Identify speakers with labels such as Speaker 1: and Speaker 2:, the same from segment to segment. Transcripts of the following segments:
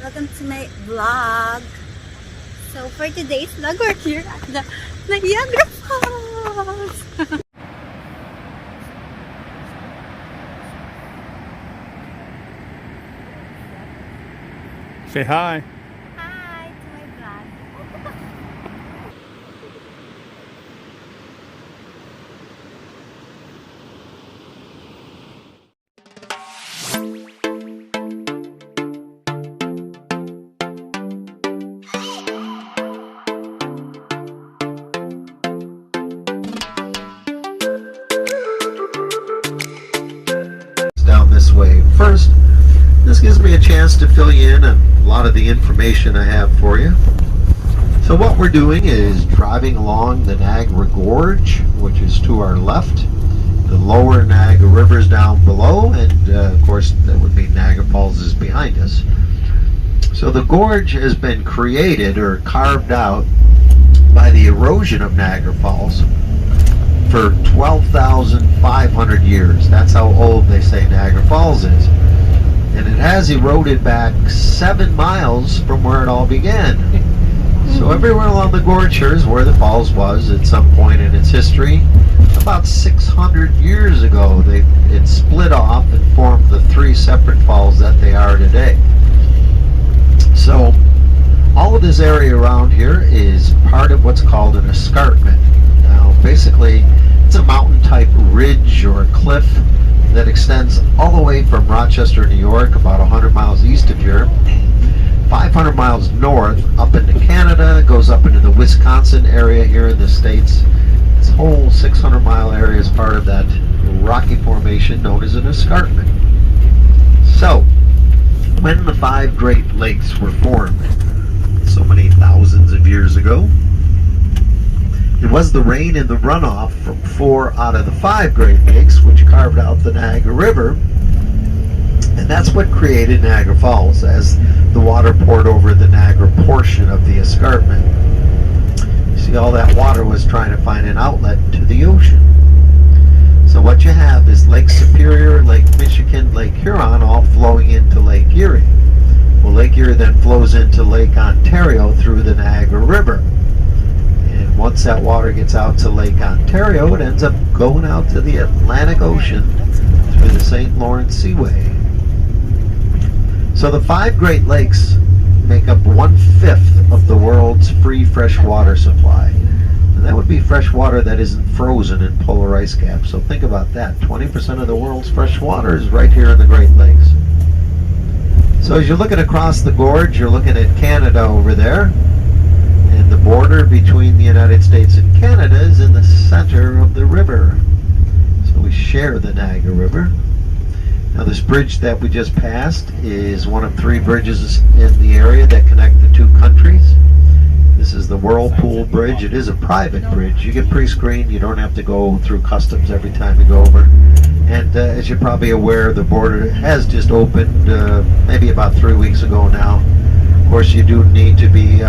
Speaker 1: welcome to my vlog. So for today's vlog, we're here at the Niagara Falls.
Speaker 2: Say hi.
Speaker 1: Hi to my vlog.
Speaker 3: Down this way. First, this gives me a chance to fill you in on a lot of the information I have for you. So what we're doing is driving along the Niagara Gorge, which is to our left. The lower Niagara River is down below, and of course that would mean Niagara Falls is behind us. So the gorge has been created or carved out by the erosion of Niagara Falls for 12,500 years. That's how old they say Niagara Falls is. And it has eroded back 7 miles from where it all began. So everywhere along the gorge here is where the falls was at some point in its history. About 600 years ago, it split off and formed the 3 separate falls that they are today. So all of this area around here is part of what's called an escarpment. Now basically it's a mountain type ridge or a cliff that extends all the way from Rochester, New York, about 100 miles east of here, 500 miles north up into Canada, goes up into the Wisconsin area here in the States. This whole 600-mile area is part of that rocky formation known as an escarpment. So, when the 5 Great Lakes were formed so many thousands of years ago, it was the rain and the runoff from 4 out of the 5 Great Lakes which carved out the Niagara River, and that's what created Niagara Falls as the water poured over the Niagara portion of the escarpment. You see, all that water was trying to find an outlet to the ocean. So what you have is Lake Superior, Lake Michigan, Lake Huron all flowing into Lake Erie. Well, Lake Erie then flows into Lake Ontario through the Niagara River. And once that water gets out to Lake Ontario, it ends up going out to the Atlantic Ocean through the St. Lawrence Seaway. So the 5 Great Lakes make up 1/5 of the world's free fresh water supply. And that would be fresh water that isn't frozen in polar ice caps. So think about that. 20% of the world's fresh water is right here in the Great Lakes. So as you're looking across the gorge, you're looking at Canada over there. And the border between the United States and Canada is in the center of the river. So we share the Niagara River. Now this bridge that we just passed is one of 3 bridges in the area that connect the 2 countries. This is the Whirlpool Bridge. It is a private bridge. You get pre-screened. You don't have to go through customs every time you go over. And as you're probably aware, the border has just opened maybe about 3 weeks ago now. Of course, you do need to be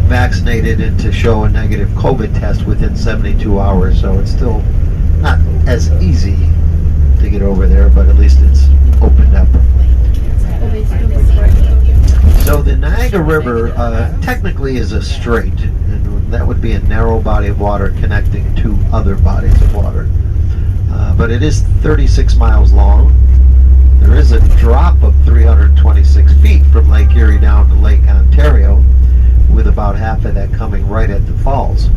Speaker 3: vaccinated and to show a negative COVID test within 72 hours. So it's still not as easy to get over there, but at least it's opened up. So the Niagara River technically is a strait, and that would be a narrow body of water connecting 2 other bodies of water. But it is 36 miles long. There is a drop of 326 feet from Lake Erie down to Lake Ontario, with about half of that coming right at the falls.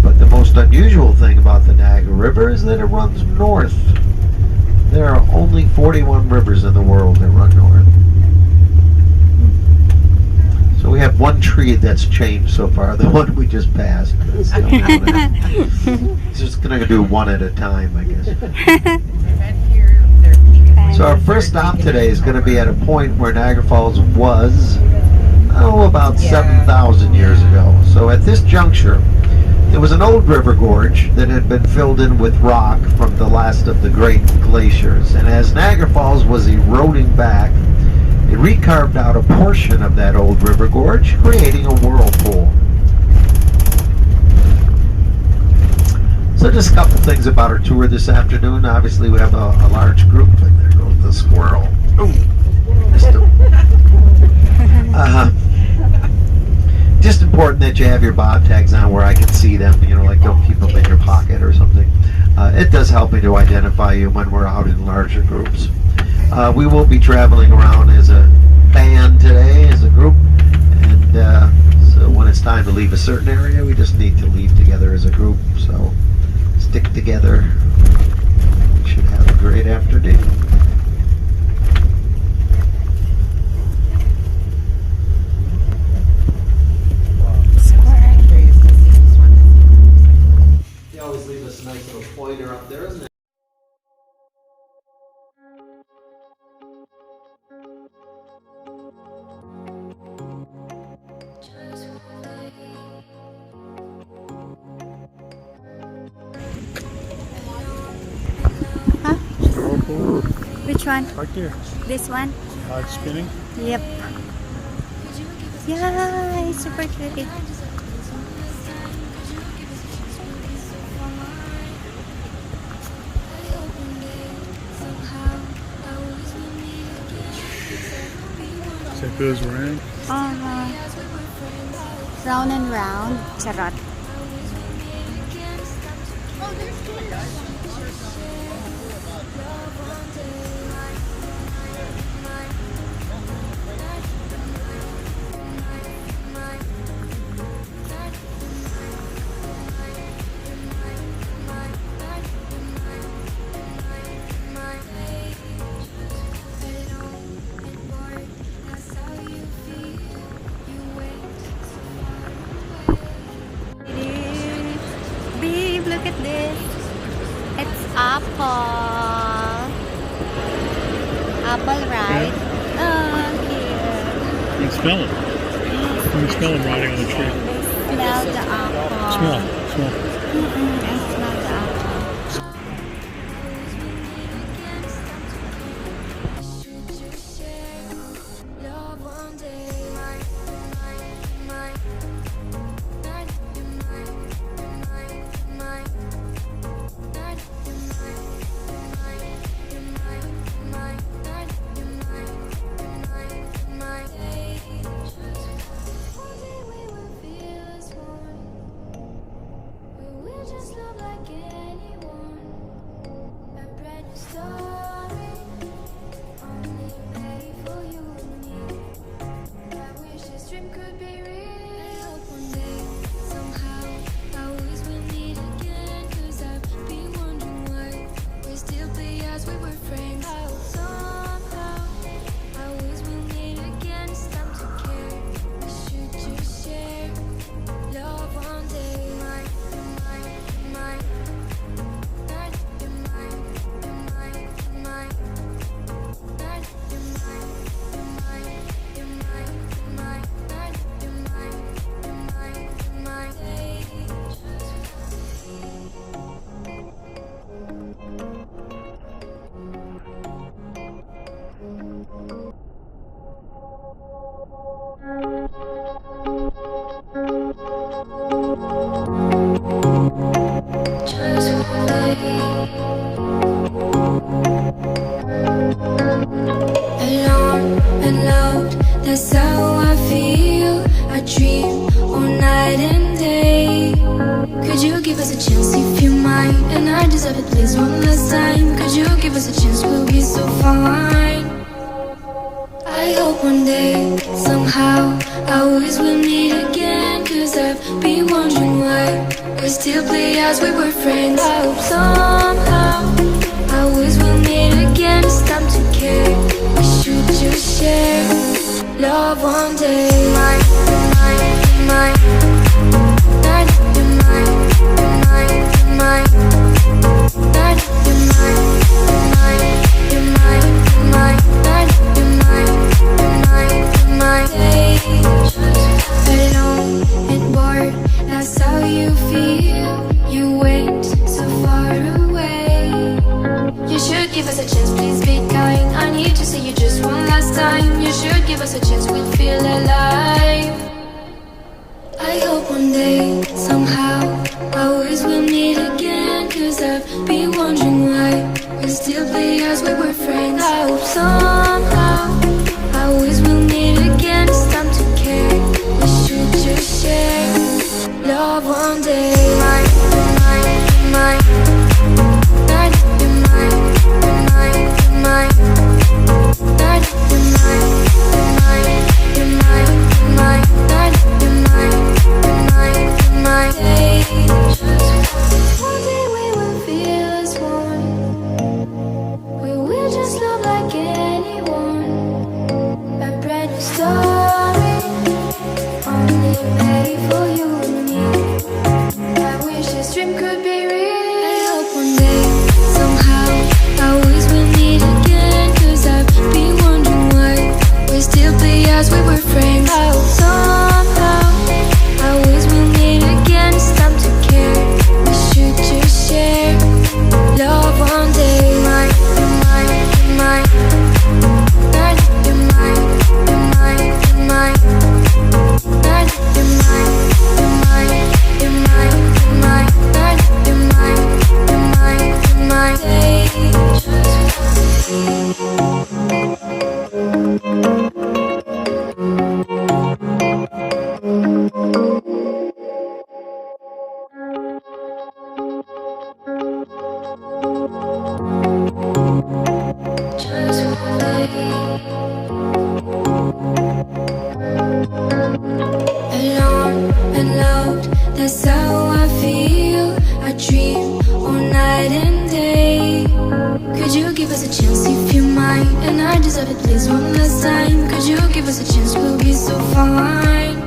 Speaker 3: But the most unusual thing about the Niagara River is that it runs north. There are only 41 rivers in the world that run north. So we have 1 tree that's changed so far, the one we just passed. It's just going to do 1 at a time, I guess. So our first stop today is going to be at a point where Niagara Falls was, about 7,000 years ago. So at this juncture, there was an old river gorge that had been filled in with rock from the last of the great glaciers. And as Niagara Falls was eroding back, it recarved out a portion of that old river gorge, creating a whirlpool. So just a couple things about our tour this afternoon. Obviously we have a large group, and there goes the squirrel. Ooh, missed him. that you have your bob tags on where I can see them, you know, like don't keep them in your pocket or something. It does help me to identify you when we're out in larger groups. We will be traveling around as a band today, as a group, and so when it's time to leave a certain area, we just need to leave together as a group, so stick together. We should have a great afternoon. They always leave us a nice little pointer up there, isn't it?
Speaker 1: Huh?
Speaker 2: Whirlpool.
Speaker 1: Which one?
Speaker 2: Right there.
Speaker 1: This one?
Speaker 2: It's spinning.
Speaker 1: Yep. Yeah, it's super pretty.
Speaker 2: So it goes around.
Speaker 1: Round and round. Charot. Babe, look at this. It's apple. Apple, right? Oh, cute.
Speaker 2: You can smell it. You can smell it rotting on the tree.
Speaker 1: Smell the apple.
Speaker 2: Smell.
Speaker 1: I smell the apple.
Speaker 4: That's how I feel. I dream all night and day. Could you give us a chance if you mind? And I deserve it, please, one last time. Could you give us a chance? We'll be so fine. I hope one day, somehow, I always will meet again. Cause I've been wondering why we still play as we were friends. I hope somehow I always will meet again. It's time to care. We should just share love one day. Night, night, night, night, alone and bored, that's how you feel. You went so far away. You should give us a chance, please be kind. I need to see you just one last time. You should give us a chance, we'll feel alive. I story only made for you and me. I wish this dream could be real. I hope one day, somehow, I always will meet again. Cause I've been wondering why we still play as we were friends. I hope somehow, I always will meet again. It's time to care, we should just share love one day. You're mine, you're mine, you're mine. You're mine, you're mine, you're mine. You're mine, you're mine, you're mine, you're mine. You're mine, you're mine, you're mine. Just one day. Alone and loved, that's how I feel. I dream all night and day. Could you give us a chance if you mind? And I deserve it, please, one last time. Could you give us a chance, we'll be so fine.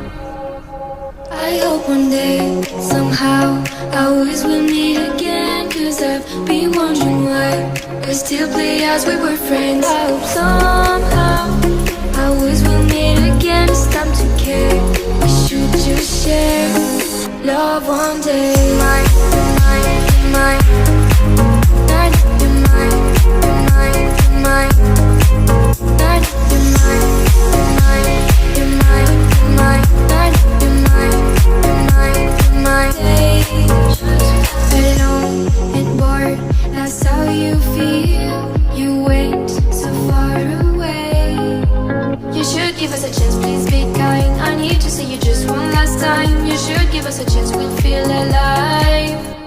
Speaker 4: I hope one day, somehow, I always will meet again. Cause I've been wondering why we still play as we were friends. I hope somehow, I always will meet again. It's time to care, we should just share love one day. Mine, mine, mine. You're mine, you're mine, you're mine. You're mine, you're mine, you're mine, you're mine. You're mine, you're mine, you're mine. Alone and bored, that's how you feel. You went so far away. You should give us a chance, please be kind. I need to see you just one last time. You should give us a chance, we'll feel alive.